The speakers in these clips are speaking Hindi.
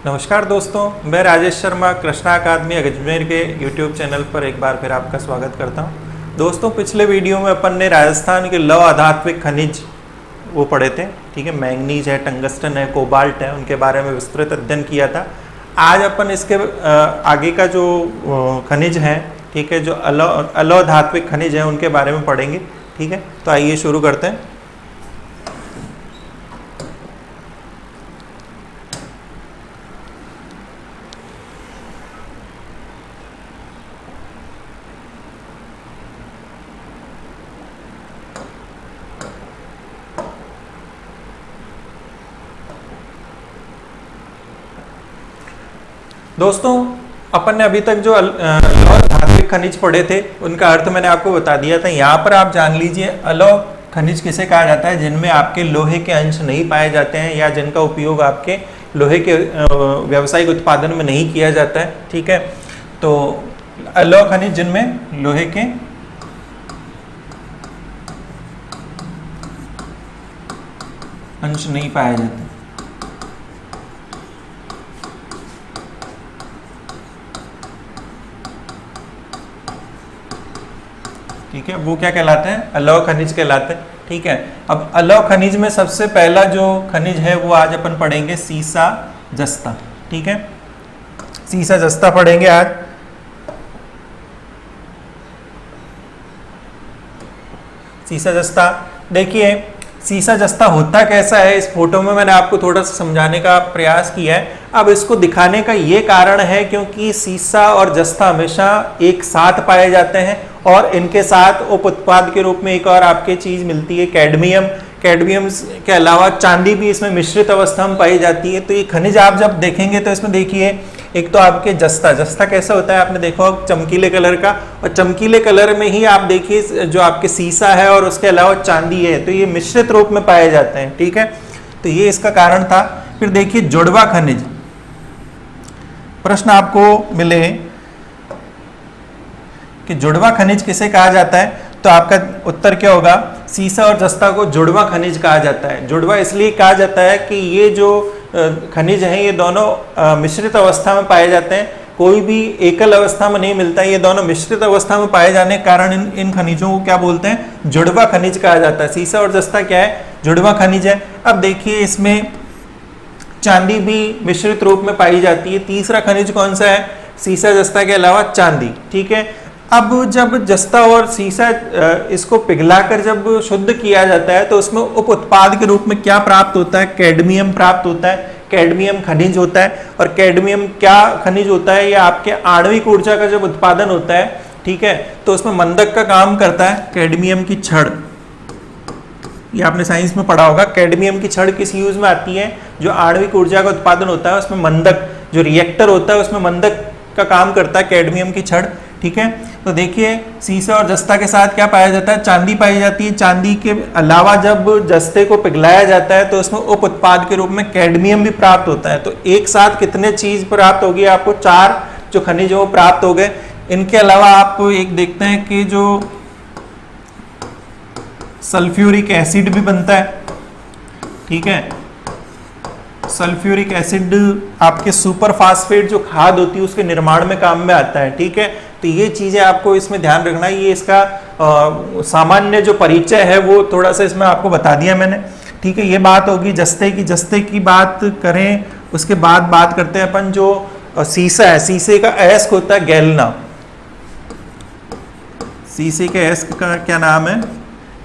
नमस्कार दोस्तों, मैं राजेश शर्मा कृष्णा अकादमी अजमेर के यूट्यूब चैनल पर एक बार फिर आपका स्वागत करता हूं। दोस्तों, पिछले वीडियो में अपन ने राजस्थान के लौह आधात्मिक खनिज वो पढ़े थे, ठीक है। मैंगनीज है, टंगस्टन है, कोबाल्ट है, उनके बारे में विस्तृत अध्ययन किया था। आज अपन इसके आगे का जो खनिज है, ठीक है, जो अलौह धात्विक खनिज है उनके बारे में पढ़ेंगे, ठीक है। तो आइए शुरू करते हैं। दोस्तों, अपन ने अभी तक जो अलौह धात्विक खनिज पढ़े थे उनका अर्थ मैंने आपको बता दिया था। यहाँ पर आप जान लीजिए अलौह खनिज किसे कहा जाता है, जिनमें आपके लोहे के अंश नहीं पाए जाते हैं या जिनका उपयोग आपके लोहे के व्यावसायिक उत्पादन में नहीं किया जाता है, ठीक है। तो अलौह खनिज जिनमें लोहे के अंश नहीं पाए जाते, ठीक है, वो क्या कहलाते हैं? अलौह खनिज कहलाते हैं, ठीक है। अब अलौह खनिज में सबसे पहला जो खनिज है वो आज अपन पढ़ेंगे सीसा जस्ता, ठीक है। सीसा जस्ता पढ़ेंगे आज। सीसा जस्ता, देखिए सीसा जस्ता होता कैसा है, इस फोटो में मैंने आपको थोड़ा सा समझाने का प्रयास किया है। अब इसको दिखाने का ये कारण है क्योंकि सीसा और जस्ता हमेशा एक साथ पाए जाते हैं और इनके साथ उप उत्पाद के रूप में एक और आपके चीज मिलती है, कैडमियम। कैडमियम के अलावा चांदी भी इसमें मिश्रित अवस्था में पाई जाती है। तो ये खनिज आप जब देखेंगे तो इसमें देखिए, एक तो आपके जस्ता कैसा होता है, आपने देखा चमकीले कलर का, और चमकीले कलर में ही आप देखिए जो आपके सीसा है और उसके अलावा चांदी है, तो ये मिश्रित रूप में पाए जाते हैं, ठीक है। तो ये इसका कारण था। फिर देखिए जुड़वा खनिज, प्रश्न आपको मिले कि जुड़वा खनिज किसे कहा जाता है, तो आपका उत्तर क्या होगा? सीसा और जस्ता को जुड़वा खनिज कहा जाता है। जुड़वा इसलिए कहा जाता है कि ये जो खनिज हैं ये दोनों मिश्रित अवस्था में पाए जाते हैं, कोई भी एकल अवस्था में नहीं मिलता है। ये दोनों मिश्रित अवस्था में पाए जाने के कारण इन खनिजों को क्या बोलते हैं? जुड़वा खनिज कहा जाता है। सीसा और जस्ता क्या है? जुड़वा खनिज है। अब देखिए इसमें चांदी भी मिश्रित रूप में पाई जाती है। तीसरा खनिज कौन सा है? सीसा जस्ता के अलावा चांदी, ठीक है। अब जब जस्ता और सीसा इसको पिघलाकर जब शुद्ध किया जाता है तो उसमें उप उत्पाद के रूप में क्या प्राप्त होता है? कैडमियम प्राप्त होता है। कैडमियम खनिज होता है। और कैडमियम क्या खनिज होता है? ये आपके आणविक ऊर्जा का जब उत्पादन होता है, ठीक है, तो उसमें मंदक का काम करता है। कैडमियम की छड़, ये आपने साइंस में पढ़ा होगा। कैडमियम की छड़ किस यूज में आती है? जो आणविक ऊर्जा का उत्पादन होता है उसमें मंदक, जो रिएक्टर होता है उसमें मंदक का काम करता है कैडमियम की छड़, ठीक है। तो देखिए सीसा और जस्ता के साथ क्या पाया जाता है? चांदी पाई जाती है। चांदी के अलावा जब जस्ते को पिघलाया जाता है तो उसमें उप उत्पाद के रूप में कैडमियम भी प्राप्त होता है। तो एक साथ कितने चीज प्राप्त होगी आपको? 4 जो खनिज वो प्राप्त हो गए। इनके अलावा आप एक देखते हैं कि जो सल्फ्यूरिक एसिड भी बनता है, ठीक है। सल्फ्यूरिक एसिड आपके सुपर फास्फेट जो खाद होती है उसके निर्माण में काम में आता है, ठीक है। तो ये चीजें आपको इसमें ध्यान रखना है। ये इसका सामान्य जो परिचय है वो थोड़ा सा इसमें आपको बता दिया मैंने, ठीक है। ये बात होगी जस्ते की। जस्ते की बात करें उसके बाद बात करते हैं अपन जो सीसा है। सीसे का अयस्क होता है गैलेना। सीसे के अयस्क का क्या नाम है?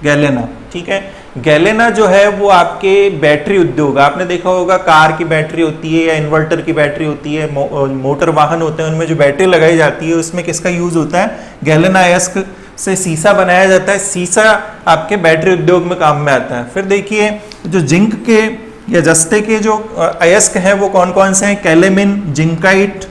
गैलेना, ठीक है। गैलेना जो है वो आपके बैटरी उद्योग, आपने देखा होगा कार की बैटरी होती है या इन्वर्टर की बैटरी होती है, मोटर वाहन होते हैं, उनमें जो बैटरी लगाई जाती है उसमें किसका यूज होता है? गैलेना अयस्क से सीसा बनाया जाता है। सीसा आपके बैटरी उद्योग में काम में आता है। फिर देखिए जो जिंक के या जस्ते के जो अयस्क हैं वो कौन कौन से हैं? कैलेमिन, जिंकाइट,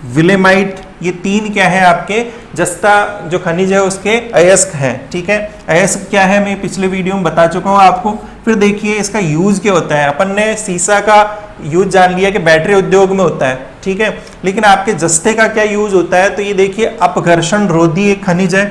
विलेमाइट, ये 3 क्या है आपके जस्ता जो खनिज है उसके अयस्क हैं, ठीक है। अयस्क क्या है मैं पिछले वीडियो में बता चुका हूं आपको। फिर देखिए इसका यूज क्या होता है। अपन ने सीसा का यूज जान लिया कि बैटरी उद्योग में होता है, ठीक है, लेकिन आपके जस्ते का क्या यूज होता है? तो ये देखिए अपघर्षण रोधी एक खनिज है।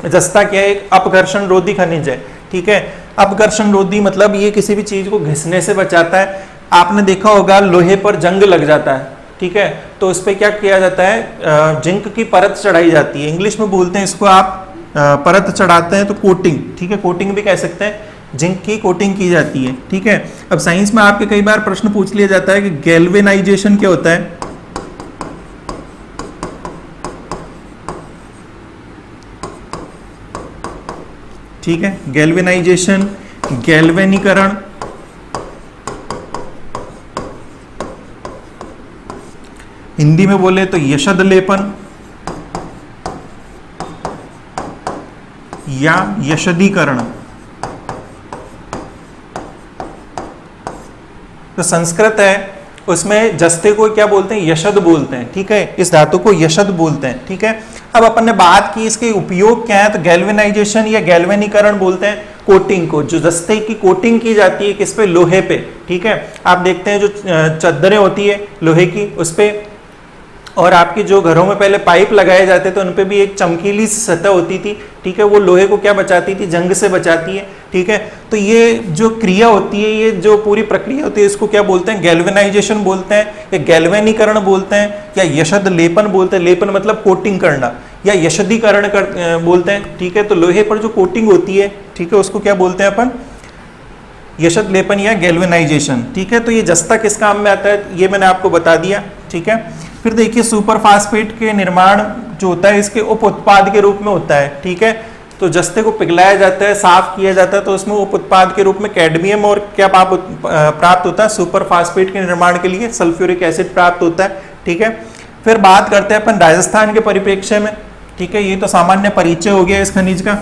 जस्ता क्या है? एक अपघर्षण रोधी खनिज है, ठीक है। अपघर्षण रोधी मतलब ये किसी भी चीज को घिसने से बचाता है। आपने देखा होगा लोहे पर जंग लग जाता है, ठीक है, तो उस पर क्या किया जाता है, जिंक की परत चढ़ाई जाती है। इंग्लिश में बोलते हैं इसको आप परत चढ़ाते हैं तो कोटिंग, ठीक है, कोटिंग भी कह सकते हैं, जिंक की कोटिंग की जाती है, ठीक है। अब साइंस में आपके कई बार प्रश्न पूछ लिया जाता है कि गैल्वेनाइजेशन क्या होता है। ठीक है, गैल्वेनाइजेशन, गैल्वेनीकरण, हिंदी में बोले तो यशद लेपन या यशदीकरण। तो संस्कृत है, उसमें जस्ते को क्या बोलते हैं, यशद बोलते हैं, ठीक है, इस धातु को यशद बोलते हैं, ठीक है। अब अपन ने बात की इसके उपयोग क्या है, तो गैल्वेनाइजेशन या गैल्वेनीकरण बोलते हैं कोटिंग को, जो जस्ते की कोटिंग की जाती है किस पे, लोहे पे, ठीक है। आप देखते हैं जो चद्दरें होती है लोहे की उस पे, और आपके जो घरों में पहले पाइप लगाए जाते थे उन पे भी एक चमकीली सी सतह होती थी, ठीक है, वो लोहे को क्या बचाती थी, जंग से बचाती है, ठीक है। तो ये जो क्रिया होती है, ये जो पूरी प्रक्रिया होती है, इसको क्या बोलते हैं, गैल्वेनाइजेशन बोलते हैं, या गैल्वेनीकरण बोलते हैं, या यशद लेपन बोलते हैं, लेपन मतलब कोटिंग करना, या यशदीकरण बोलते हैं, ठीक है। तो लोहे पर जो कोटिंग होती है, ठीक है, उसको क्या बोलते हैं अपन, यशद लेपन या गैल्वेनाइजेशन, ठीक है। तो ये जस्ता किस काम में आता है, ये मैंने आपको बता दिया, ठीक है। फिर देखिए सुपर फास्फेट के निर्माण जो होता है इसके उप उत्पाद के रूप में होता है, ठीक है। तो जस्ते को पिघलाया जाता है, साफ किया जाता है, तो उसमें उप उत्पाद के रूप में कैडमियम और क्या प्राप्त होता है, सुपर फास्फेट के निर्माण के लिए सल्फ्यूरिक एसिड प्राप्त होता है, ठीक है। फिर बात करते हैं अपन राजस्थान के परिप्रेक्ष्य में, ठीक है, ये तो सामान्य परिचय हो गया इस खनिज का।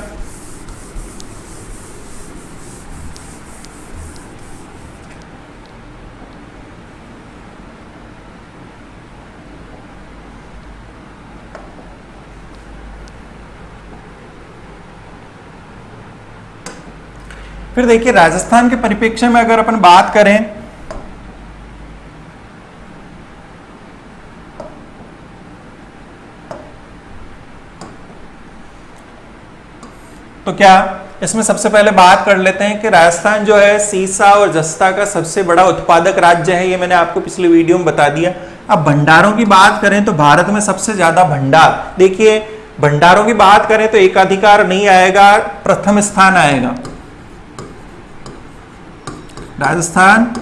फिर देखिए राजस्थान के परिप्रेक्ष्य में अगर अपन बात करें तो क्या इसमें सबसे पहले बात कर लेते हैं कि राजस्थान जो है सीसा और जस्ता का सबसे बड़ा उत्पादक राज्य है, ये मैंने आपको पिछले वीडियो में बता दिया। अब भंडारों की बात करें तो भारत में सबसे ज्यादा भंडार, देखिए भंडारों की बात करें तो एकाधिकार नहीं आएगा, प्रथम स्थान आएगा राजस्थान।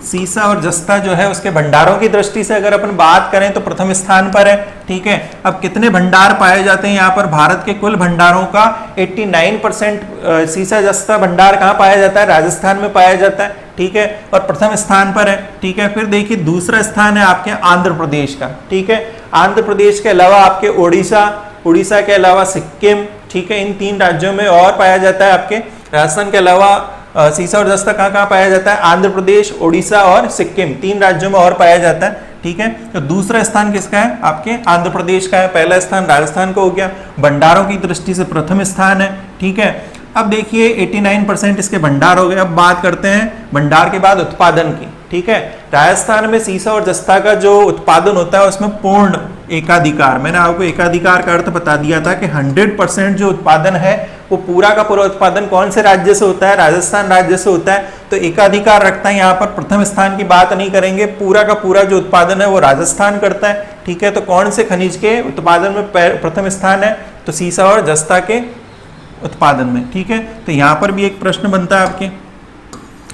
सीसा और जस्ता जो है उसके भंडारों की दृष्टि से अगर अपन बात करें तो प्रथम स्थान पर है, ठीक है। अब कितने भंडार पाए जाते हैं यहाँ पर, भारत के कुल भंडारों का 89% सीसा जस्ता भंडार कहाँ पाया जाता है, राजस्थान में पाया जाता है, ठीक है, और प्रथम स्थान पर है, ठीक है। फिर देखिए दूसरा स्थान है आपके आंध्र प्रदेश का, ठीक है। आंध्र प्रदेश के अलावा आपके उड़ीसा के अलावा सिक्किम, ठीक है, इन 3 राज्यों में और पाया जाता है। आपके राजस्थान के अलावा सीसा और जस्ता कहाँ पाया जाता है, आंध्र प्रदेश, उड़ीसा और सिक्किम, 3 राज्यों में और पाया जाता है, ठीक है। तो दूसरा स्थान किसका है, आपके आंध्र प्रदेश का है, पहला स्थान राजस्थान का हो गया, भंडारों की दृष्टि से प्रथम स्थान है, ठीक है। अब देखिए 89% इसके भंडार हो गए। अब बात करते हैं भंडार के बाद उत्पादन की, ठीक है। राजस्थान में सीसा और जस्ता का जो उत्पादन होता है उसमें पूर्ण एकाधिकार, मैंने आपको एकाधिकार का अर्थ बता दिया था कि 100% जो उत्पादन है वो पूरा का पूरा उत्पादन कौन से राज्य से होता है, राजस्थान राज्य से होता है। तो एकाधिकार रखता है, यहाँ पर प्रथम स्थान की बात नहीं करेंगे, पूरा का पूरा जो उत्पादन है वो राजस्थान करता है, ठीक है। तो कौन से खनिज के उत्पादन में प्रथम स्थान है, तो सीसा और जस्ता के उत्पादन में, ठीक है। तो यहाँ पर भी एक प्रश्न बनता है आपके,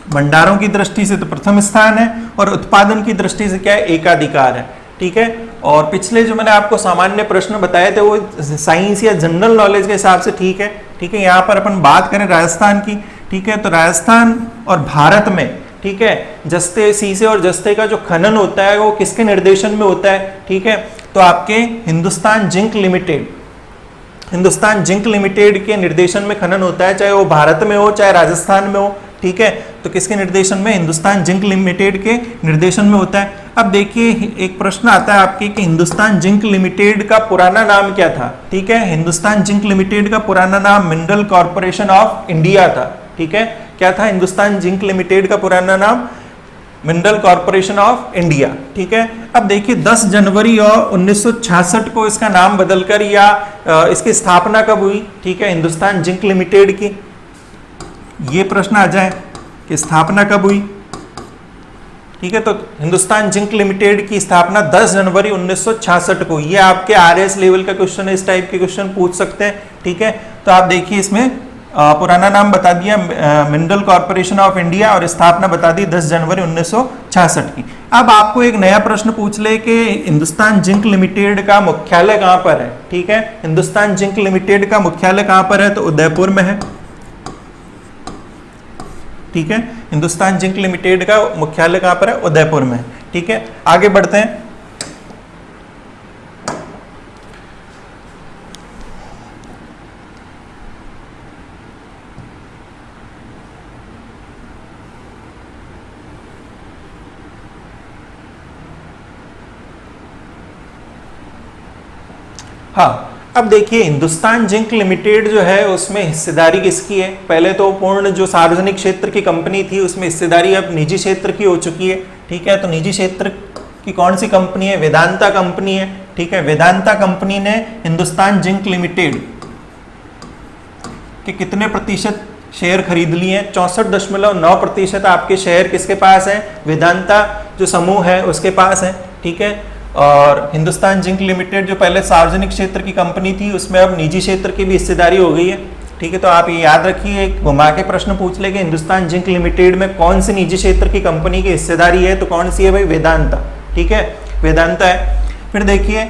भंडारों की दृष्टि से तो प्रथम स्थान है और उत्पादन की दृष्टि से क्या है, एकाधिकार है, ठीक है। और पिछले जो मैंने आपको सामान्य प्रश्न बताए थे वो साइंस या जनरल नॉलेज के हिसाब से ठीक है, ठीक है। यहाँ पर अपन बात करें राजस्थान की, ठीक है, तो राजस्थान और भारत में, ठीक है, जस्ते सीसे और जस्ते का जो खनन होता है वो किसके निर्देशन में होता है, ठीक है। तो आपके हिंदुस्तान जिंक लिमिटेड के निर्देशन में खनन होता है, चाहे वो भारत में हो चाहे राजस्थान में हो, ठीक है। तो किसके निर्देशन में, हिंदुस्तान जिंक लिमिटेड के निर्देशन में होता है। अब देखिए एक प्रश्न आता है आपके कि हिंदुस्तान जिंक लिमिटेड का पुराना नाम क्या था, ठीक है। हिंदुस्तान जिंक लिमिटेड का पुराना नाम मिनरल कॉर्पोरेशन ऑफ इंडिया था, ठीक है। क्या था हिंदुस्तान जिंक लिमिटेड का पुराना नाम, मिनरल कॉर्पोरेशन ऑफ इंडिया, ठीक है। अब देखिए 10 जनवरी और 1966 को इसका नाम बदलकर या इसकी स्थापना कब हुई, ठीक है, हिंदुस्तान जिंक लिमिटेड की, ये प्रश्न आ जाए स्थापना कब हुई? ठीक है, तो हिंदुस्तान जिंक लिमिटेड की स्थापना 10 जनवरी 1966 को। ये आपके आरएस लेवल का क्वेश्चन है, इस टाइप के क्वेश्चन पूछ सकते हैं। ठीक है, तो आप देखिए इसमें पुराना नाम बता दिया मिनरल कॉर्पोरेशन ऑफ इंडिया और स्थापना बता दी 10 जनवरी 1966 की। अब आपको एक नया प्रश्न पूछ ले कि हिंदुस्तान जिंक लिमिटेड का मुख्यालय कहां पर है। ठीक है, हिंदुस्तान जिंक लिमिटेड का मुख्यालय कहां पर है? तो उदयपुर में है। ठीक है, हिंदुस्तान जिंक लिमिटेड का मुख्यालय कहां पर है? उदयपुर में। ठीक है, आगे बढ़ते हैं। हाँ, अब देखिए हिंदुस्तान जिंक लिमिटेड जो है उसमें हिस्सेदारी किसकी है? पहले तो पूर्ण जो सार्वजनिक क्षेत्र की कंपनी थी उसमें हिस्सेदारी अब निजी क्षेत्र की हो चुकी है। ठीक है, तो निजी क्षेत्र की कौन सी कंपनी है? वेदांता कंपनी है। ठीक है, वेदांता कंपनी ने हिंदुस्तान जिंक लिमिटेड के कितने प्रतिशत शेयर खरीद लिए हैं? 64.9% आपके शेयर किसके पास है? वेदांता जो समूह है उसके पास है। ठीक है, और हिंदुस्तान जिंक लिमिटेड जो पहले सार्वजनिक क्षेत्र की कंपनी थी उसमें अब निजी क्षेत्र की भी हिस्सेदारी हो गई है। ठीक है, तो आप ये याद रखिए, घुमा के प्रश्न पूछ ले कि हिंदुस्तान जिंक लिमिटेड में कौन सी निजी क्षेत्र की कंपनी की हिस्सेदारी है? तो कौन सी है भाई? वेदांता। ठीक है, वेदांता है। फिर देखिए,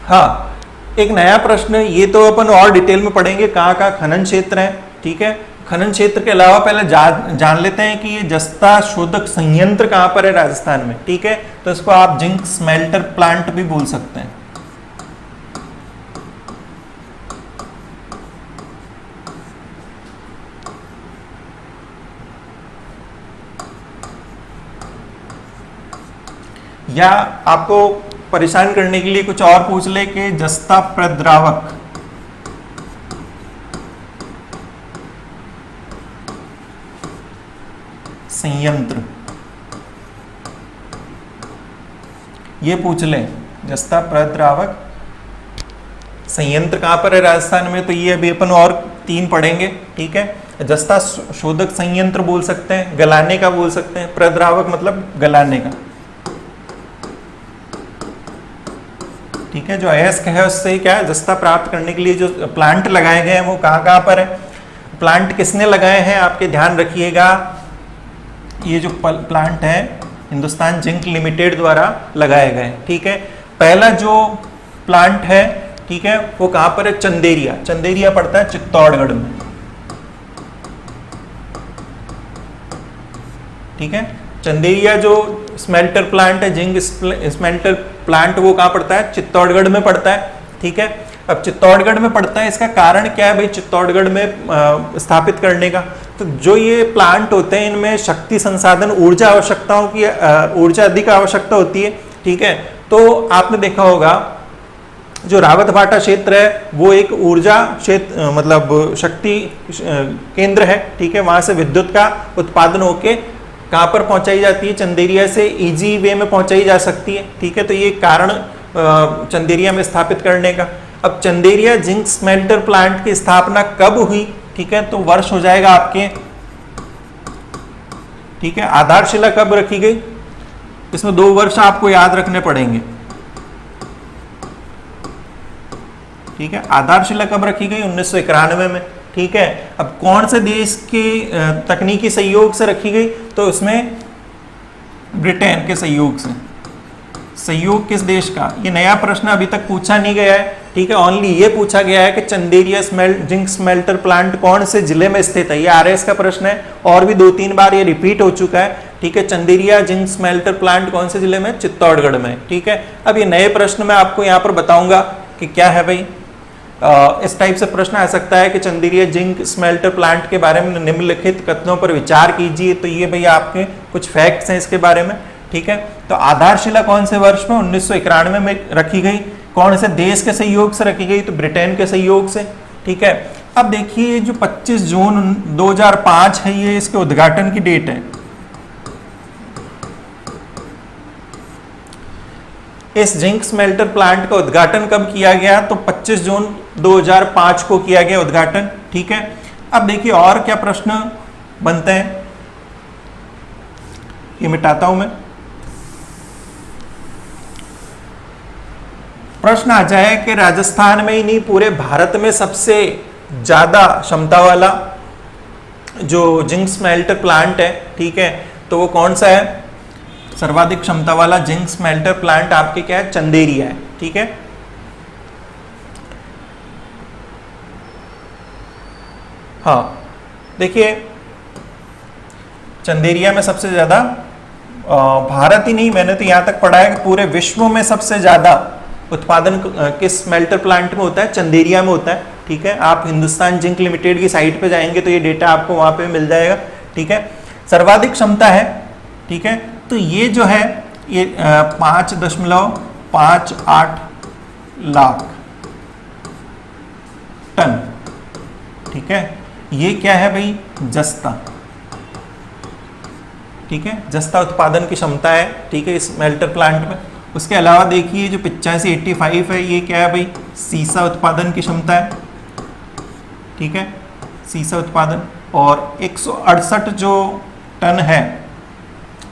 हाँ, एक नया प्रश्न, ये तो अपन और डिटेल में पढ़ेंगे कहाँ कहाँ खनन क्षेत्र है। ठीक है, खनन क्षेत्र के अलावा पहले जान लेते हैं कि ये जस्ता शोधक संयंत्र कहाँ पर है? राजस्थान में। ठीक है, तो इसको आप जिंक स्मेल्टर प्लांट भी बोल सकते हैं। या आपको परेशान करने के लिए कुछ और पूछ ले कि जस्ता प्रद्रावक संयंत्र, ये पूछ ले जस्ता प्रद्रावक संयंत्र कहां पर है राजस्थान में? तो ये अभी अपन और 3 पढ़ेंगे। ठीक है, जस्ता शोधक संयंत्र बोल सकते हैं, गलाने का बोल सकते हैं, प्रद्रावक मतलब गलाने का। ठीक है, जो अयस्क है उससे क्या है? जस्ता प्राप्त करने के लिए जो प्लांट लगाए गए हैं वो कहाँ कहाँ पर है? प्लांट किसने लगाए हैं? आपके ध्यान रखिएगा, ये जो प्लांट है हिंदुस्तान जिंक लिमिटेड द्वारा लगाए गए। ठीक है, पहला जो प्लांट है, ठीक है, वो कहां पर है? चंदेरिया। चंदेरिया पड़ता है चित्तौड़गढ़ में। ठीक है, चंदेरिया जो स्मेल्टर प्लांट है, जिंक स्मेल्टर प्लांट, वो कहां पड़ता है? चित्तौड़गढ़ में पड़ता है। ठीक है, अब चित्तौड़गढ़ में पड़ता है, इसका कारण क्या है भाई चित्तौड़गढ़ में स्थापित करने का? तो जो ये प्लांट होते हैं इनमें शक्ति संसाधन ऊर्जा आवश्यकताओं की ऊर्जा अधिक आवश्यकता होती है। ठीक है, तो आपने देखा होगा जो रावतभाटा क्षेत्र है वो एक ऊर्जा क्षेत्र मतलब शक्ति केंद्र है। ठीक है, वहां से विद्युत का उत्पादन होके कहाँ पर पहुंचाई जाती है? चंदेरिया से इजी वे में पहुंचाई जा सकती है। ठीक है, तो ये कारण चंदेरिया में स्थापित करने का। अब चंदेरिया जिंक स्मेल्टर प्लांट की स्थापना कब हुई? ठीक है, तो वर्ष हो जाएगा आपके। ठीक है, आधारशिला कब रखी गई? इसमें 2 वर्ष आपको याद रखने पड़ेंगे। ठीक है, आधारशिला कब रखी गई? 1991 में। ठीक है, अब कौन से देश के तकनीकी सहयोग से रखी गई? तो उसमें ब्रिटेन के सहयोग से। सहयोग किस देश का? ये नया प्रश्न अभी तक पूछा नहीं गया है। ठीक है, ओनली ये पूछा गया है कि चंदेरिया जिंक स्मेल्टर प्लांट कौन से जिले में स्थित है। ये आरएस का प्रश्न है और भी 2-3 बार ये रिपीट हो चुका है। ठीक है, चंदेरिया जिंक स्मेल्टर प्लांट कौन से जिले में? चित्तौड़गढ़ में। ठीक है, अब ये नए प्रश्न मैं आपको यहाँ पर बताऊंगा कि क्या है भाई। इस टाइप से प्रश्न आ सकता है कि चंदेरिया जिंक स्मेल्टर प्लांट के बारे में निम्नलिखित कथनों पर विचार कीजिए। तो ये भैया आपके कुछ फैक्ट्स हैं इसके बारे में। ठीक है, तो आधारशिला कौन से वर्ष में? 1991 में रखी गई। कौन से देश के सहयोग से रखी गई? तो ब्रिटेन के सहयोग से। ठीक है, अब देखिए जो 25 जून 2005 है ये इसके उद्घाटन की डेट है। इस जिंक स्मेल्टर प्लांट का उद्घाटन कब किया गया? तो 25 जून 2005 को किया गया उद्घाटन। ठीक है, अब देखिए और क्या प्रश्न बनते हैं। ये मिटाता हूं मैं। प्रश्न आ जाए कि राजस्थान में ही नहीं पूरे भारत में सबसे ज्यादा क्षमता वाला जो जिंक स्मेल्टर प्लांट है, ठीक है, तो वो कौन सा है? सर्वाधिक क्षमता वाला जिंक स्मेल्टर प्लांट आपके क्या है? चंदेरिया है, ठीक है। हाँ, देखिए चंदेरिया में सबसे ज्यादा, भारत ही नहीं, मैंने तो यहां तक पढ़ा है कि पूरे विश्व में सबसे ज्यादा उत्पादन किस स्मेल्टर प्लांट में होता है? चंदेरिया में होता है, ठीक है। आप हिंदुस्तान जिंक लिमिटेड की साइट पे जाएंगे तो ये डेटा आपको वहां पे मिल जाएगा, ठीक है। सर्वाधिक क्षमता है, ठीक है। तो ये जो है ये 5.58 लाख टन, ठीक है। ये क्या है भाई? जस्ता, ठीक है, जस्ता उत्पादन की क्षमता है, ठीक है, इस स्मेल्टर प्लांट में। उसके अलावा देखिए जो 85 है, ये क्या है भाई? सीसा उत्पादन की क्षमता है, ठीक है, सीसा उत्पादन। और 168 जो टन है,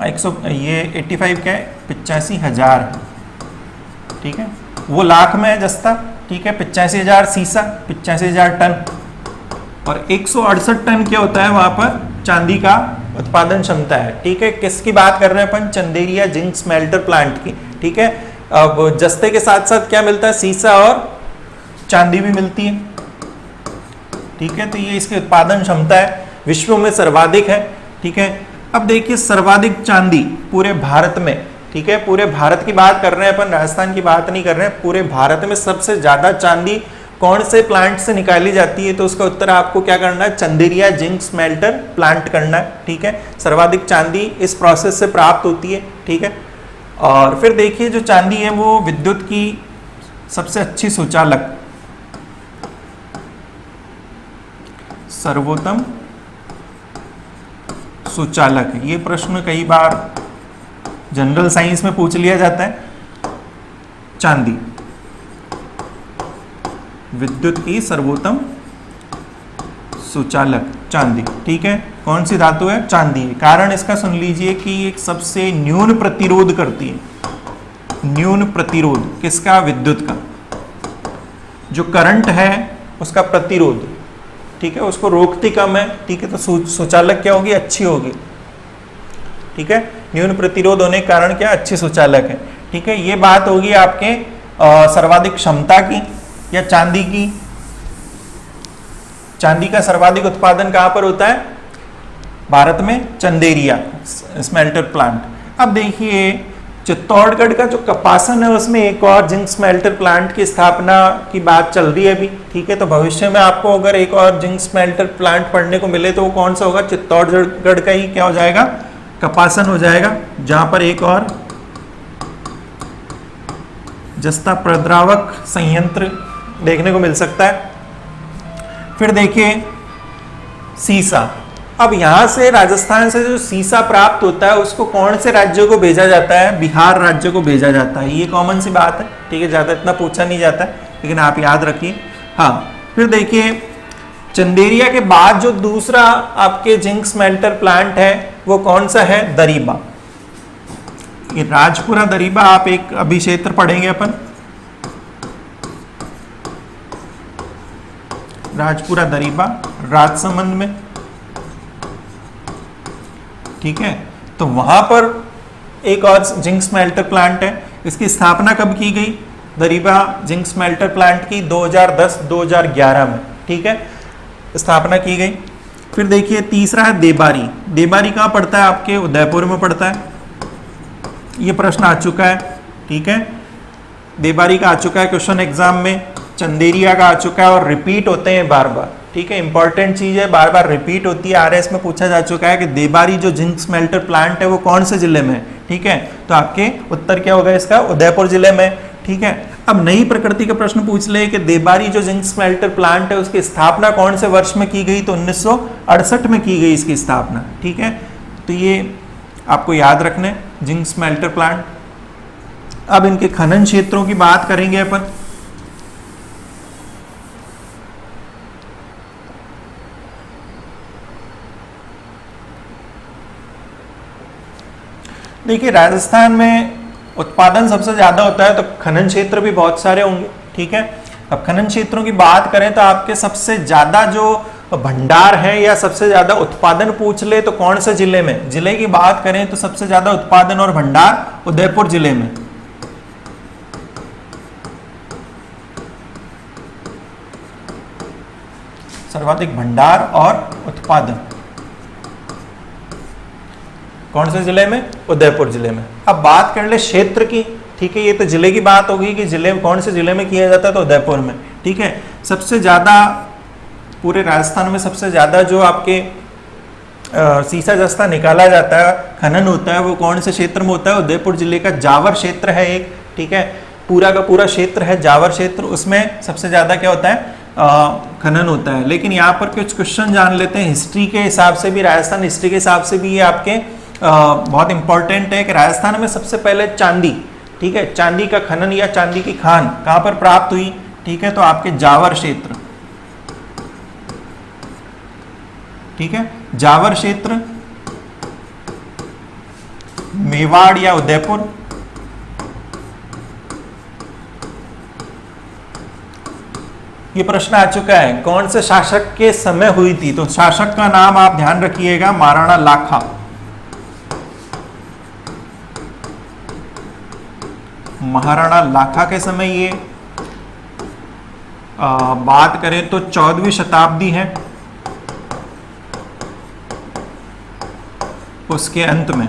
85 क्या है? 85,000 है, ठीक है, वो लाख में है जस्ता, ठीक है। 85,000 सीसा, 85,000 टन। और 168 टन क्या होता है वहां पर? चांदी का उत्पादन क्षमता है, ठीक है। किसकी बात कर रहे हैं अपन? चंदेरिया जिंक स्मेल्टर प्लांट की, ठीक है। अब जस्ते के साथ साथ क्या मिलता है? सीसा और चांदी भी मिलती है, ठीक है। तो ये इसकी उत्पादन क्षमता है, विश्व में सर्वाधिक है, ठीक है। अब देखिए सर्वाधिक चांदी पूरे भारत में, ठीक है, पूरे भारत की बात कर रहे हैं अपन, राजस्थान की बात नहीं कर रहे हैं। पूरे भारत में सबसे ज्यादा चांदी कौन से प्लांट से निकाली जाती है? तो उसका उत्तर आपको क्या करना है? चंदेरिया जिंक स्मेल्टर प्लांट करना है, ठीक है। सर्वाधिक चांदी इस प्रोसेस से प्राप्त होती है, ठीक है। और फिर देखिए जो चांदी है वो विद्युत की सबसे अच्छी सुचालक, सर्वोत्तम सुचालक है। ये प्रश्न कई बार जनरल साइंस में पूछ लिया जाता है। चांदी विद्युत की सर्वोत्तम सुचालक, चांदी, ठीक है। कौन सी धातु है? चांदी। कारण इसका सुन लीजिए कि एक सबसे न्यून प्रतिरोध करती है। न्यून प्रतिरोध किसका? विद्युत का। जो करंट है उसका प्रतिरोध, ठीक है, उसको रोकती कम है, ठीक है। तो सुचालक क्या होगी? अच्छी होगी, ठीक है। न्यून प्रतिरोध होने के कारण क्या? अच्छी सुचालक है, ठीक है। ये बात होगी आपके सर्वाधिक क्षमता की या चांदी की। चांदी का सर्वाधिक उत्पादन कहां पर होता है? भारत में, चंदेरिया स्मेल्टर प्लांट। अब देखिए चित्तौड़गढ़ का जो कपासन है उसमें एक और जिंक स्मेल्टर प्लांट की स्थापना की बात चल रही है अभी, ठीक है। तो भविष्य में आपको अगर एक और जिंक स्मेल्टर प्लांट पढ़ने को मिले तो वो कौन सा होगा? चित्तौड़गढ़ का ही क्या हो जाएगा? कपासन हो जाएगा, जहां पर एक और जस्ता प्रद्रावक संयंत्र देखने को मिल सकता है। फिर देखिए सीसा। अब यहां से राजस्थान से जो सीसा प्राप्त होता है उसको कौन से राज्यों को भेजा जाता है? बिहार राज्य को भेजा जाता है। ये कॉमन सी बात है, ठीक है, ज्यादा इतना पूछा नहीं जाता है, लेकिन आप याद रखिए। हाँ, फिर देखिए चंदेरिया के बाद जो दूसरा आपके जिंक स्मेल्टर प्लांट है वो कौन सा है? दरीबा। ये राजपुरा दरीबा, आप एक अभी क्षेत्र पढ़ेंगे अपन, राजपुरा दरीबा राजसमंद में, ठीक है। तो वहां पर एक और जिंक स्मेल्टर प्लांट है। इसकी स्थापना कब की गई? दरीबा जिंक स्मेल्टर प्लांट की 2010-2011 में, ठीक है, स्थापना की गई। फिर देखिए तीसरा है देबारी। देबारी कहाँ पड़ता है? आपके उदयपुर में पड़ता है। ये प्रश्न आ चुका है, ठीक है, देबारी का आ चुका है क्वेश्चन एग्जाम में, चंदेरिया का आ चुका है और रिपीट होते हैं बार बार, ठीक है। इंपॉर्टेंट चीज है, बार बार रिपीट होती है। आरएस में पूछा जा चुका है कि देबारी जो जिंक स्मेल्टर प्लांट है वो कौन से जिले में है, ठीक है। तो आपके उत्तर क्या होगा इसका? उदयपुर जिले में, ठीक है। अब नई प्रकृति का प्रश्न पूछ ले कि देबारी जो जिंक स्मेल्टर प्लांट है उसकी स्थापना कौन से वर्ष में की गई? तो 1968 में की गई इसकी स्थापना, ठीक है। तो ये आपको याद रखने जिंक स्मेल्टर प्लांट। अब इनके खनन क्षेत्रों की बात करेंगे अपन। देखिए राजस्थान में उत्पादन सबसे ज़्यादा होता है, तो खनन क्षेत्र भी बहुत सारे होंगे, ठीक है। अब खनन क्षेत्रों की बात करें तो आपके सबसे ज़्यादा जो भंडार है या सबसे ज़्यादा उत्पादन पूछ ले तो कौन से जिले में, जिले की बात करें तो सबसे ज़्यादा उत्पादन और भंडार उदयपुर जिले में। सर्वाधिक भंडार और उत्पादन कौन से जिले में, उदयपुर जिले में। अब बात कर ले क्षेत्र की, ठीक है, ये तो जिले की बात होगी कि जिले में कौन से जिले में किया जाता है, तो उदयपुर में, ठीक है। सबसे ज्यादा पूरे राजस्थान में सबसे ज्यादा जो आपके सीसा जस्ता निकाला जाता है, खनन होता है, वो कौन से क्षेत्र में होता है, उदयपुर जिले का जावर क्षेत्र है एक, ठीक है, पूरा का पूरा क्षेत्र है जावर क्षेत्र, उसमें सबसे ज्यादा क्या होता है, खनन होता है। लेकिन यहाँ पर कुछ क्वेश्चन जान लेते हैं हिस्ट्री के हिसाब से भी, राजस्थान हिस्ट्री के हिसाब से भी ये आपके बहुत इंपॉर्टेंट है कि राजस्थान में सबसे पहले चांदी, ठीक है, चांदी का खनन या चांदी की खान कहाँ पर प्राप्त हुई, ठीक है, तो आपके जावर क्षेत्र, ठीक है, जावर क्षेत्र, मेवाड़ या उदयपुर। ये प्रश्न आ चुका है, कौन से शासक के समय हुई थी, तो शासक का नाम आप ध्यान रखिएगा, महाराणा लाखा। महाराणा लाखा के समय ये बात करें तो 14वीं शताब्दी है, उसके अंत में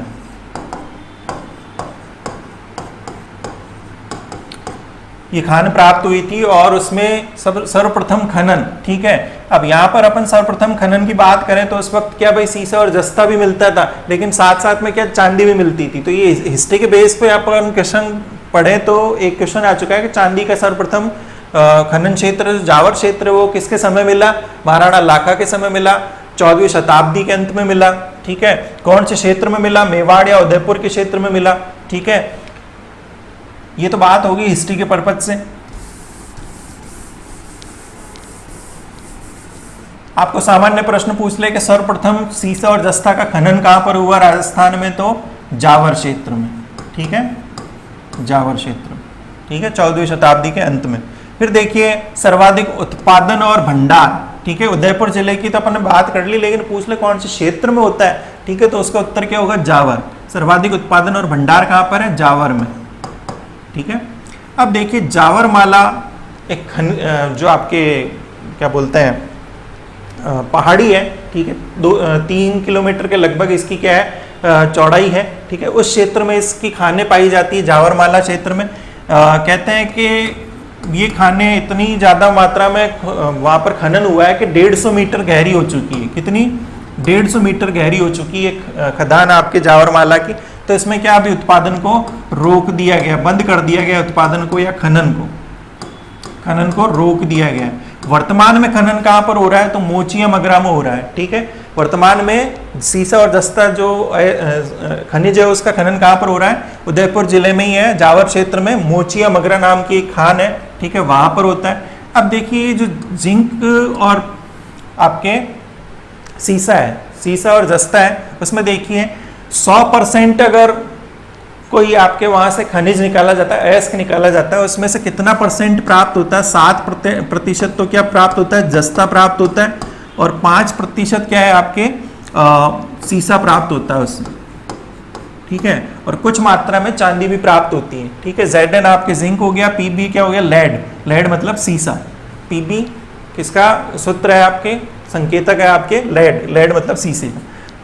ये खान प्राप्त हुई थी और उसमें सर्वप्रथम खनन, ठीक है। अब यहाँ पर अपन सर्वप्रथम खनन की बात करें तो उस वक्त क्या भाई सीसा और जस्ता भी मिलता था, लेकिन साथ साथ में क्या चांदी भी मिलती थी। तो ये हिस्ट्री के बेस पे अपन क्वेश्चन पढ़े तो एक क्वेश्चन आ चुका है कि चांदी का सर्वप्रथम खनन क्षेत्र जावर क्षेत्र वो किसके समय मिला, महाराणा लाखा के समय मिला, 14वीं शताब्दी के अंत में मिला, ठीक है। कौन से क्षेत्र में मिला, मेवाड़ या उदयपुर के क्षेत्र में मिला, ठीक है। ये तो बात होगी हिस्ट्री के पर्पज से। आपको सामान्य प्रश्न पूछ ले कि सर्वप्रथम सीसा और जस्ता का खनन कहां पर हुआ राजस्थान में, तो जावर क्षेत्र में, ठीक है, जावर क्षेत्र, ठीक है, 14वीं शताब्दी के अंत में। फिर देखिए सर्वाधिक उत्पादन और भंडार, ठीक है, उदयपुर जिले की तो अपन ने बात कर ली, लेकिन पूछ ले कौन से क्षेत्र में होता है, ठीक है, तो उसका उत्तर क्या होगा, जावर। सर्वाधिक उत्पादन और भंडार कहां पर है, जावर में, ठीक है। अब देखिए जावर माला एक जो आपके क्या बोलते हैं पहाड़ी है, ठीक है, 3 किलोमीटर के लगभग इसकी क्या है चौड़ाई है, ठीक है। उस क्षेत्र में इसकी खानें पाई जाती है, जावर माला क्षेत्र में। कहते हैं कि ये खानें इतनी ज़्यादा मात्रा में वहाँ पर खनन हुआ है कि 150 मीटर गहरी हो चुकी है। कितनी, 150 मीटर गहरी हो चुकी है खदान आपके जावर माला की। तो इसमें क्या अभी उत्पादन को रोक दिया गया, बंद कर दिया गया उत्पादन को या खनन को रोक दिया गया। वर्तमान में खनन कहाँ पर हो रहा है, तो मोचिया मगरा में हो रहा है, ठीक है। वर्तमान में सीसा और जस्ता जो खनिज है उसका खनन कहाँ पर हो रहा है, उदयपुर जिले में ही है, जावर क्षेत्र में मोचिया मगरा नाम की एक खान है, ठीक है, वहां पर होता है। अब देखिए जो जिंक और आपके सीसा है, सीसा और जस्ता है, उसमें देखिए 100% अगर कोई आपके वहां से खनिज निकाला जाता है, अयस्क निकाला जाता है, उसमें से कितना परसेंट प्राप्त होता है, 7% तो क्या प्राप्त होता है, जस्ता प्राप्त होता है, और 5% क्या है आपके सीसा प्राप्त होता है उससे, ठीक है। और कुछ मात्रा में चांदी भी प्राप्त होती है, ठीक है। Zn आपके जिंक हो गया, Pb क्या हो गया, लेड मतलब सीसा। Pb किसका सूत्र है, आपके संकेतक है आपके लेड मतलब सीसे।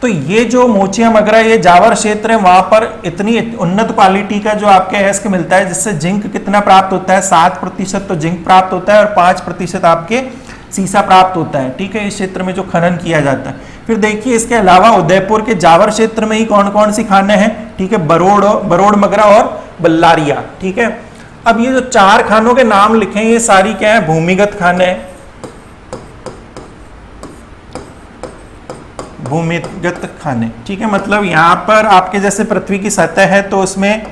तो ये जो मोचिया मगरा ये जावर क्षेत्र है, वहां पर इतनी उन्नत क्वालिटी का जो आपके अयस्क मिलता है, जिससे जिंक कितना प्राप्त होता है, 7% तो जिंक प्राप्त होता है और 5% आपके सीसा प्राप्त होता है, ठीक है, इस क्षेत्र में जो खनन किया जाता है। फिर देखिए इसके अलावा उदयपुर के जावर क्षेत्र में ही कौन कौन सी खानें हैं, ठीक है, बरोड़ मगरा और बल्लारिया, ठीक है। अब ये जो 4 खानों के नाम लिखे हैं, ये सारी क्या है, भूमिगत खाने हैं, भूमिगत खाने, ठीक है। मतलब यहाँ पर आपके जैसे पृथ्वी की सतह है तो उसमें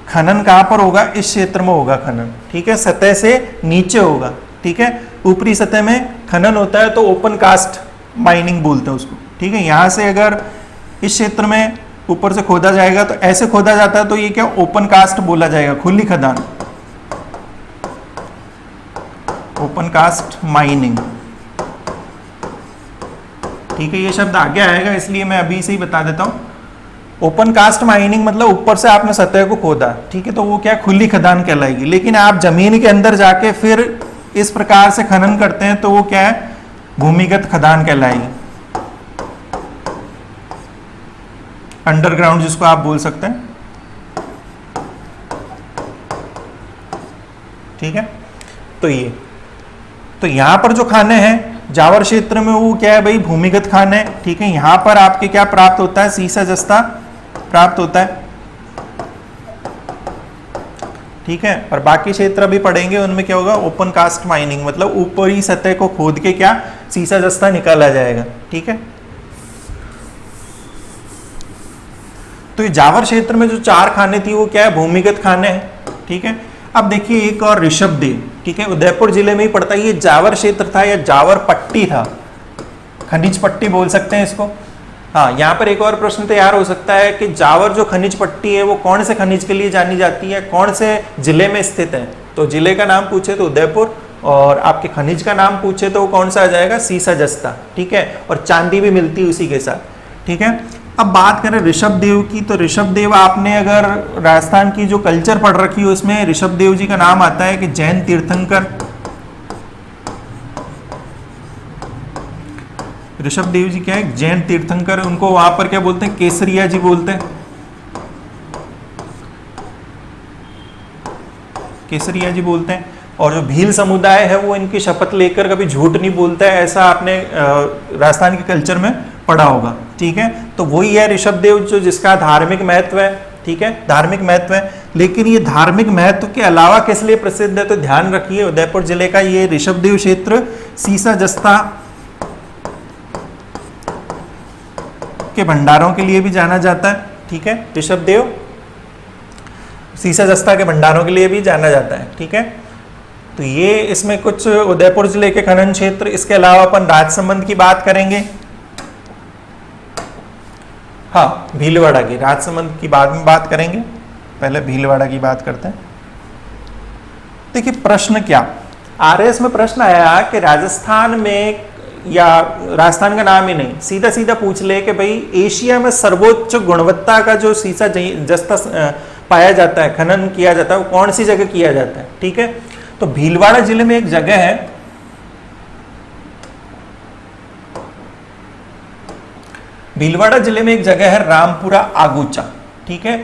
खनन कहाँ पर होगा, इस क्षेत्र में होगा खनन, ठीक है, सतह से नीचे होगा, ठीक है। ऊपरी सतह में खनन होता है तो ओपन कास्ट माइनिंग बोलते हैं उसको, ठीक है। यहाँ से अगर इस क्षेत्र में ऊपर से खोदा जाएगा, तो ऐसे खोदा जाता है तो ये क्या ओपन कास्ट बोला जाएगा, खुली खदान, ओपन कास्ट माइनिंग। ठीक है, ये शब्द आगे आएगा इसलिए मैं अभी से ही बता देता हूं। ओपन कास्ट माइनिंग मतलब ऊपर से आपने सतह को खोदा, ठीक है, तो वो क्या खुली खदान कहलाएगी। लेकिन आप जमीन के अंदर जाके फिर इस प्रकार से खनन करते हैं तो वो क्या है, भूमिगत खदान कहलाएगी, अंडरग्राउंड जिसको आप बोल सकते हैं। ठीक है, तो यहां पर जो खाने हैं जावर क्षेत्र में वो क्या है भाई, भूमिगत खाने हैं। ठीक है, यहां पर आपके क्या प्राप्त होता है, सीसा जस्ता प्राप्त होता है। ठीक है, और बाकी क्षेत्र अभी पढ़ेंगे, उनमें क्या होगा, ओपन कास्ट माइनिंग, मतलब ऊपरी सतह को खोद के क्या सीसा जस्ता निकाला जाएगा। ठीक है, तो ये जावर क्षेत्र में जो 4 खाने थी वो क्या है, भूमिगत खाने हैं। ठीक है, अब देखिए एक और ऋषभदेव, ठीक है, उदयपुर जिले में ही पड़ता है। ये जावर क्षेत्र था या जावर पट्टी था, खनिज पट्टी बोल सकते हैं इसको। हाँ, यहाँ पर एक और प्रश्न तैयार हो सकता है कि जावर जो खनिज पट्टी है वो कौन से खनिज के लिए जानी जाती है, कौन से जिले में स्थित है। तो जिले का नाम पूछे तो उदयपुर, और आपके खनिज का नाम पूछे तो वो कौन सा आ जाएगा, सीसा जस्ता। ठीक है, और चांदी भी मिलती है उसी के साथ। ठीक है, अब बात करें ऋषभदेव की, तो ऋषभदेव आपने अगर राजस्थान की जो कल्चर पढ़ रखी हो उसमें ऋषभदेव जी का नाम आता है कि जैन तीर्थंकर। ऋषभदेव जी क्या है, जैन तीर्थंकर। उनको वहां पर क्या बोलते हैं, केसरिया जी बोलते हैं, केसरिया जी बोलते हैं। और जो भील समुदाय है वो इनकी शपथ लेकर कभी झूठ नहीं बोलता है, ऐसा आपने राजस्थान के कल्चर में पढ़ा होगा। ठीक है, तो वही है ऋषभदेव जो जिसका धार्मिक महत्व है। ठीक है, धार्मिक महत्व है, लेकिन ये धार्मिक महत्व के अलावा किस लिए प्रसिद्ध है, तो ध्यान रखिए उदयपुर जिले का ये ऋषभदेव क्षेत्र सीसा जस्ता के भंडारों के लिए भी जाना जाता है। ठीक है, ऋषभदेव सीसा जस्ता के भंडारों के लिए भी जाना जाता है। ठीक है, तो ये इसमें कुछ उदयपुर जिले के खनन क्षेत्र। इसके अलावा अपन राजसमंद की बात करेंगे। हाँ, भीलवाड़ा की, राजसमंद की बाद में बात करेंगे, पहले भीलवाड़ा की बात करते हैं। देखिए प्रश्न क्या, आरएस में प्रश्न आया कि राजस्थान में, या राजस्थान का नाम ही नहीं, सीधा सीधा पूछ ले कि भाई एशिया में सर्वोच्च गुणवत्ता का जो सीसा जस्ता पाया जाता है, खनन किया जाता है, वो कौन सी जगह किया जाता है। ठीक है, तो भीलवाड़ा जिले में एक जगह है, भीलवाड़ा जिले में एक जगह है रामपुरा आगूचा। ठीक है,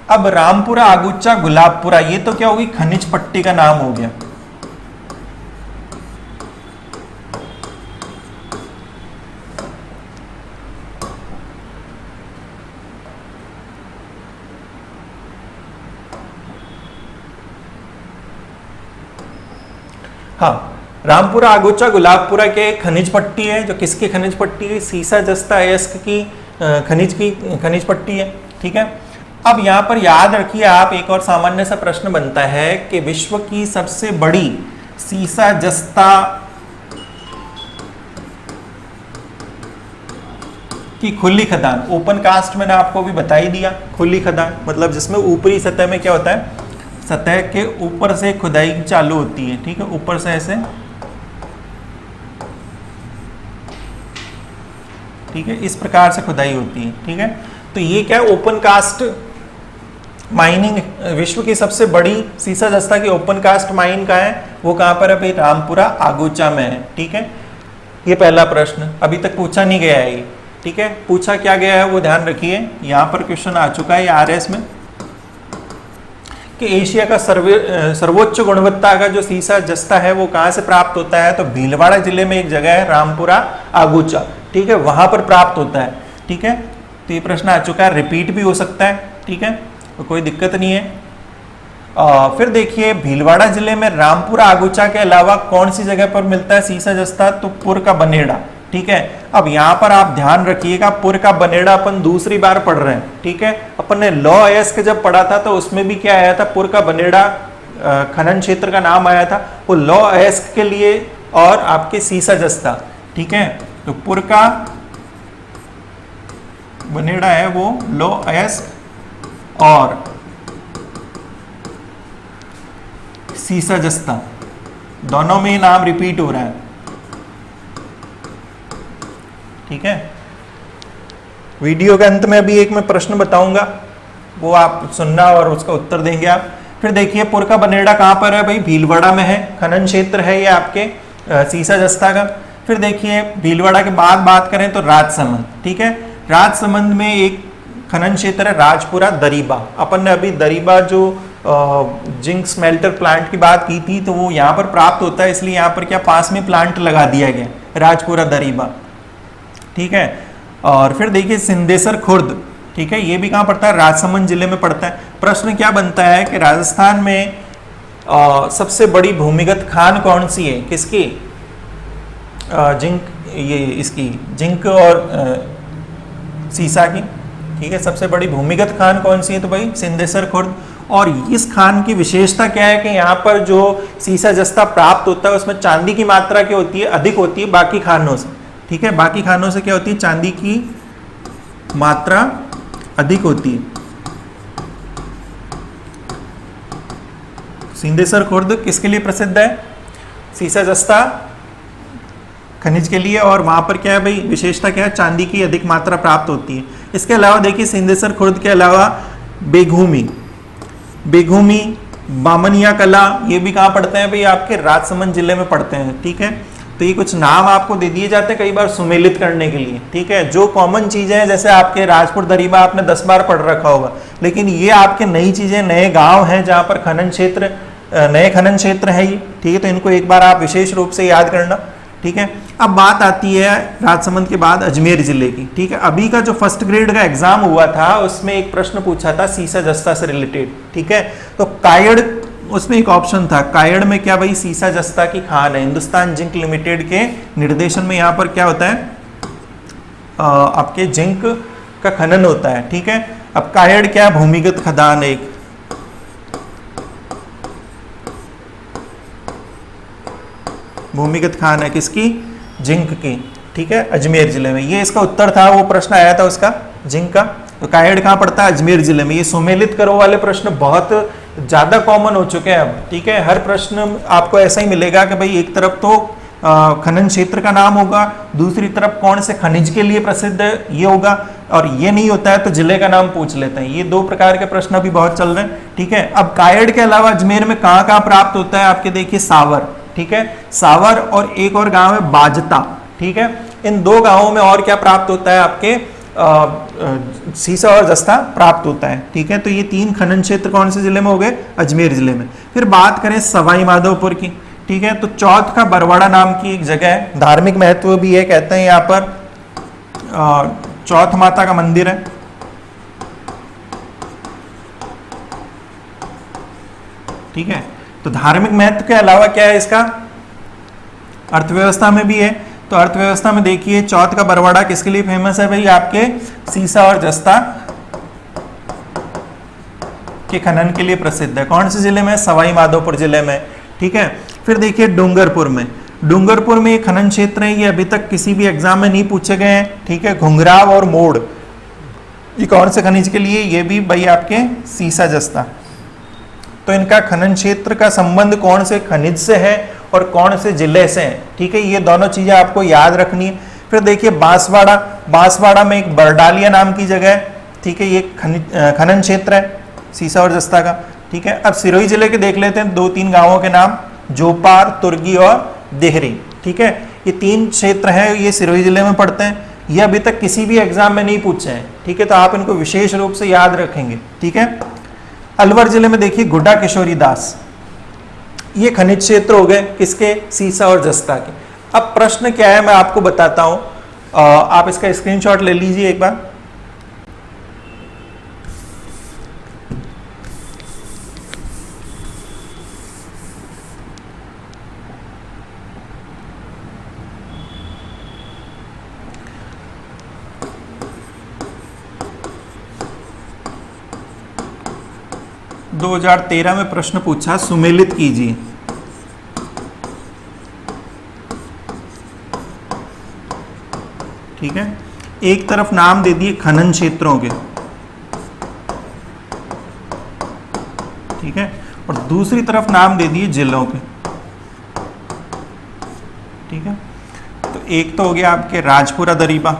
अब रामपुरा आगूचा गुलाबपुरा, ये तो क्या होगी, खनिज पट्टी का नाम हो गया। हाँ, रामपुरा आगोचा गुलाबपुरा के खनिज पट्टी है, जो किसकी खनिज पट्टी है, सीसा जस्ता अयस्क की खनिज पट्टी है। ठीक है, अब यहाँ पर याद रखिए आप, एक और सामान्य सा प्रश्न बनता है कि विश्व की सबसे बड़ी सीसा जस्ता की खुली खदान, ओपन कास्ट मैंने आपको भी बता ही दिया। खुली खदान मतलब जिसमें ऊपरी सतह में क्या होता है, सतह के ऊपर से खुदाई चालू होती है। ठीक है, ऊपर से ऐसे, ठीक है, इस प्रकार से खुदाई होती है। ठीक है, तो ये क्या है, ओपन कास्ट माइनिंग। विश्व की सबसे बड़ी सीसा जस्ता की ओपन कास्ट माइन का है, वो कहां पर है भाई, रामपुरा आगोचा में है। ठीक है, ये पहला प्रश्न अभी तक पूछा नहीं गया है ये। ठीक है, पूछा क्या गया है वो ध्यान रखिए, यहां पर क्वेश्चन आ चुका है आरएस में कि एशिया का सर्वोच्च गुणवत्ता का जो सीसा जस्ता है वो कहां से प्राप्त होता है, तो भीलवाड़ा जिले में एक जगह है रामपुरा आगूचा। ठीक है, वहां पर प्राप्त होता है। ठीक है, तो ये प्रश्न आ चुका है, रिपीट भी हो सकता है। ठीक है, तो कोई दिक्कत नहीं है। फिर देखिए भीलवाड़ा जिले में रामपुरा आगूचा के अलावा कौन सी जगह पर मिलता है सीसा जस्ता, तो पुर का बनेड़ा। ठीक है, अब यहाँ पर आप ध्यान रखिएगा, पुर का बनेड़ा अपन दूसरी बार पढ़ रहे हैं। ठीक है, अपन ने लॉ अयस्क जब पढ़ा था तो उसमें भी क्या आया था, पुर का बनेड़ा खनन क्षेत्र का नाम आया था, वो लॉ अयस्क के लिए और आपके सीसा जस्ता। ठीक है, तो पुर का बनेड़ा है वो लो अयस्क और सीसा जस्ता दोनों में नाम रिपीट हो रहा है। ठीक है, वीडियो के अंत में अभी एक मैं प्रश्न बताऊंगा, वो आप सुनना और उसका उत्तर देंगे आप। फिर देखिए पुर का बनेड़ा कहाँ पर है भाई, भीलवाड़ा में है, खनन क्षेत्र है ये आपके सीसा जस्ता का। फिर देखिए भीलवाड़ा के बाद बात करें तो राजसमंद। ठीक है, राजसमंद में एक खनन क्षेत्र है राजपुरा दरीबा। अपन ने अभी दरीबा जो जिंक स्मेल्टर प्लांट की बात की थी, तो वो यहाँ पर प्राप्त होता है, इसलिए यहाँ पर क्या पास में प्लांट लगा दिया गया राजपुरा दरीबा। ठीक है, और फिर देखिए सिंदेसर खुर्द। ठीक है, ये भी कहाँ पड़ता है, राजसमंद जिले में पड़ता है। प्रश्न क्या बनता है कि राजस्थान में सबसे बड़ी भूमिगत खान कौन सी है, किसकी, जिंक, ये इसकी जिंक और सीसा की। ठीक है, सबसे बड़ी भूमिगत खान कौन सी है, तो भाई सिंदेसर खुर्द। और इस खान की विशेषता क्या है कि यहाँ पर जो सीसा जस्ता प्राप्त होता है उसमें चांदी की मात्रा क्या होती है, अधिक होती है बाकी खानों से। ठीक है, बाकी खानों से क्या होती है, चांदी की मात्रा अधिक होती है। सिंदेसर खुर्द किसके लिए प्रसिद्ध है, सीसा जस्ता खनिज के लिए, और वहां पर क्या है भाई विशेषता क्या है, चांदी की अधिक मात्रा प्राप्त होती है। इसके अलावा देखिए सिंदेसर खुर्द के अलावा बेघूमी, बामनिया कला, ये भी कहाँ पड़ते हैं भाई, आपके राजसमंद जिले में पड़ते हैं। ठीक है, तो ये कुछ नाम आपको दे दिए जाते हैं कई बार सुमेलित करने के लिए। ठीक है, जो कॉमन चीजें हैं जैसे आपके राजपुर दरीबा आपने 10 बार पढ़ रखा होगा, लेकिन ये आपके नई चीजें, नए गांव हैं जहाँ पर खनन क्षेत्र, नए खनन क्षेत्र है ये। ठीक है, तो इनको एक बार आप विशेष रूप से याद करना। ठीक है, अब बात आती है राजसमंद के बाद अजमेर जिले की। ठीक है, अभी का जो फर्स्ट ग्रेड का एग्जाम हुआ था उसमें एक प्रश्न पूछा था सीसा जस्ता से रिलेटेड। ठीक है, तो कायड़, उसमें एक ऑप्शन था कायड़ में क्या भाई, सीसा जस्ता की खान है। हिंदुस्तान जिंक लिमिटेड के निर्देशन में यहाँ पर क्या होता है, आपके जिंक का खनन होता है। ठीक है, अब कायड़ क्या, भूमिगत खदान, एक भूमिगत खान है किसकी, जिंक की। ठीक है, अजमेर जिले में, ये इसका उत्तर था, वो प्रश्न आया था उसका जिंक का। तो कायड़ कहाँ पड़ता है, अजमेर जिले में। ये सुमेलित करो वाले प्रश्न बहुत ज्यादा कॉमन हो चुके हैं अब। ठीक है, हर प्रश्न आपको ऐसा ही मिलेगा कि भाई एक तरफ तो खनन क्षेत्र का नाम होगा, दूसरी तरफ कौन से खनिज के लिए प्रसिद्ध है ये होगा, और ये नहीं होता है तो जिले का नाम पूछ लेते हैं। ये दो प्रकार के प्रश्न अभी बहुत चल रहे हैं। ठीक है, अब कायड़ के अलावा अजमेर में कहाँ कहाँ प्राप्त होता है, आपके देखिए सावर। ठीक है, सावर और एक और गांव है बाजता। ठीक है, इन दो गांवों में और क्या प्राप्त होता है, आपके सीसा और जस्ता प्राप्त होता है। ठीक है, तो ये 3 खनन क्षेत्र कौन से जिले में हो गए, अजमेर जिले में। फिर बात करें सवाई माधोपुर की। ठीक है, तो चौथ का बरवाड़ा नाम की एक जगह है, धार्मिक महत्व भी है, कहते हैं यहाँ पर चौथ माता का मंदिर है। ठीक है, तो धार्मिक महत्व के अलावा क्या है इसका, अर्थव्यवस्था में भी है। तो अर्थव्यवस्था में देखिए चौथ का बरवाड़ा किसके लिए फेमस है भाई, आपके सीसा और जस्ता के खनन के लिए प्रसिद्ध है। कौन से जिले में, सवाई माधोपुर जिले में। ठीक है, फिर देखिए डूंगरपुर में, डूंगरपुर में एक खनन क्षेत्र है, ये अभी तक किसी भी एग्जाम में नहीं पूछे गए हैं। ठीक है, घुंघराव और मोड़, ये कौन से खनिज के लिए, ये भी भाई आपके सीसा जस्ता। तो इनका खनन क्षेत्र का संबंध कौन से खनिज से है और कौन से जिले से है। ठीक है, ये दोनों चीजें आपको याद रखनी है। फिर देखिए बांसवाड़ा, बांसवाड़ा में एक बरडालिया नाम की जगह है। ठीक है, ये खनन क्षेत्र है सीसा और जस्ता का। ठीक है, अब सिरोही जिले के देख लेते हैं 2-3 गांवों के नाम, जोपार, तुर्गी और देहरी। ठीक है, ये 3 क्षेत्र हैं, ये सिरोही जिले में पड़ते हैं। ये अभी तक किसी भी एग्जाम में नहीं पूछे हैं। ठीक है, तो आप इनको विशेष रूप से याद रखेंगे। ठीक है, अलवर जिले में देखिए गुड्डा किशोरी दास, ये खनिज क्षेत्र हो गए किसके, सीसा और जस्ता के। अब प्रश्न क्या है मैं आपको बताता हूं, आप इसका स्क्रीनशॉट ले लीजिए एक बार। दो 2013 में प्रश्न पूछा, सुमेलित कीजिए। ठीक है, एक तरफ नाम दे दिए खनन क्षेत्रों के, ठीक है, और दूसरी तरफ नाम दे दिए जिलों के, ठीक है। तो एक तो हो गया आपके राजपुरा दरीबा,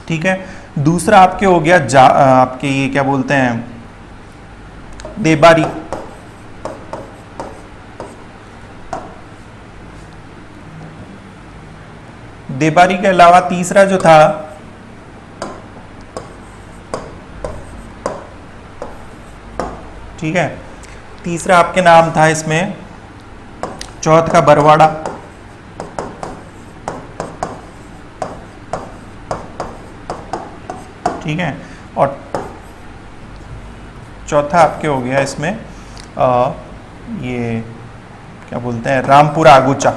ठीक है। दूसरा आपके हो गया आपके ये क्या बोलते हैं, देबारी, देबारी के अलावा तीसरा जो था ठीक है, तीसरा आपके नाम था इसमें चौथ का बरवाड़ा, ठीक है, और चौथा आपके हो गया इसमें ये क्या बोलते हैं रामपुरा आगूचा।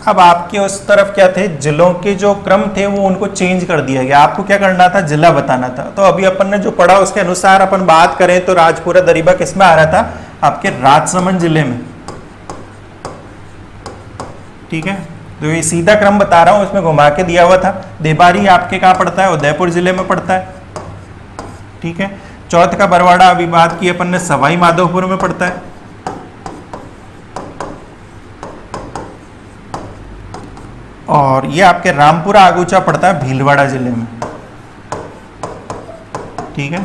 अब आपके उस तरफ क्या थे, जिलों के जो क्रम थे वो उनको चेंज कर दिया गया, आपको क्या करना था, जिला बताना था। तो अभी अपन ने जो पढ़ा उसके अनुसार अपन बात करें तो राजपुरा दरीबा किस में आ रहा था, आपके राजसमंद जिले में, ठीक है। तो ये सीधा क्रम बता रहा हूं, इसमें घुमा के दिया हुआ था। देबारी आपके कहाँ पड़ता है, उदयपुर जिले में पड़ता है, ठीक है। चौथ का बरवाड़ा अभी बात की अपन ने, सवाई माधोपुर में पड़ता है, और ये आपके रामपुरा आगूचा पड़ता है भीलवाड़ा जिले में, ठीक है।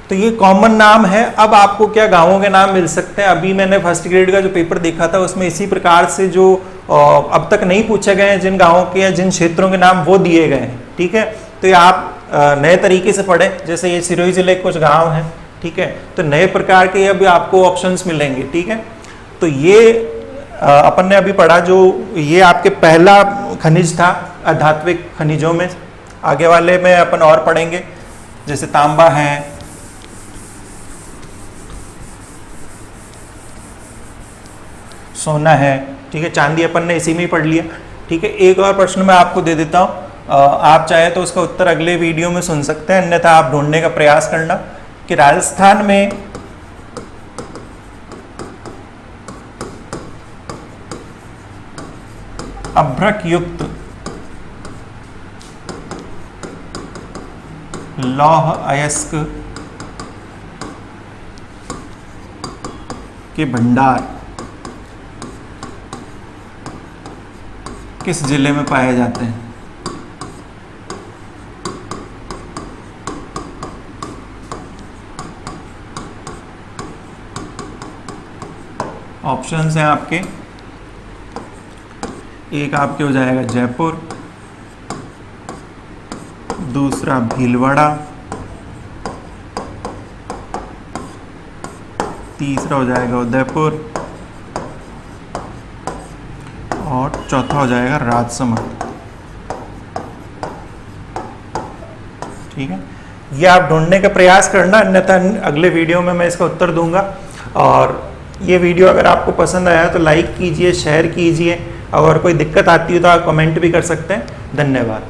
तो ये कॉमन नाम है। अब आपको क्या गांवों के नाम मिल सकते हैं, अभी मैंने फर्स्ट ग्रेड का जो पेपर देखा था उसमें इसी प्रकार से जो अब तक नहीं पूछे गए हैं जिन गांवों के या जिन क्षेत्रों के नाम वो दिए गए हैं, ठीक है। तो ये आप नए तरीके से पढ़े, जैसे ये सिरोही जिले के कुछ गांव हैं, ठीक है, तो नए प्रकार के अभी आपको ऑप्शंस मिलेंगे, ठीक है। तो ये अपन ने अभी पढ़ा जो ये आपके पहला खनिज था आधात्विक खनिजों में। आगे वाले में अपन और पढ़ेंगे, जैसे तांबा है, सोना है, ठीक है, चांदी अपन ने इसी में ही पढ़ लिया, ठीक है। एक और प्रश्न मैं आपको दे देता हूं, आप चाहे तो उसका उत्तर अगले वीडियो में सुन सकते हैं, अन्यथा आप ढूंढने का प्रयास करना कि राजस्थान में अभ्रक युक्त लौह अयस्क के भंडार किस जिले में पाए जाते हैं। ऑप्शंस हैं आपके, एक आपके हो जाएगा जयपुर, दूसरा भीलवाड़ा, तीसरा हो जाएगा उदयपुर, और चौथा हो जाएगा राजसमंद, ठीक है। ये आप ढूंढने का प्रयास करना, अन्यथा अगले वीडियो में मैं इसका उत्तर दूंगा। और ये वीडियो अगर आपको पसंद आया तो लाइक कीजिए, शेयर कीजिए, अगर कोई दिक्कत आती है तो आप कमेंट भी कर सकते हैं। धन्यवाद।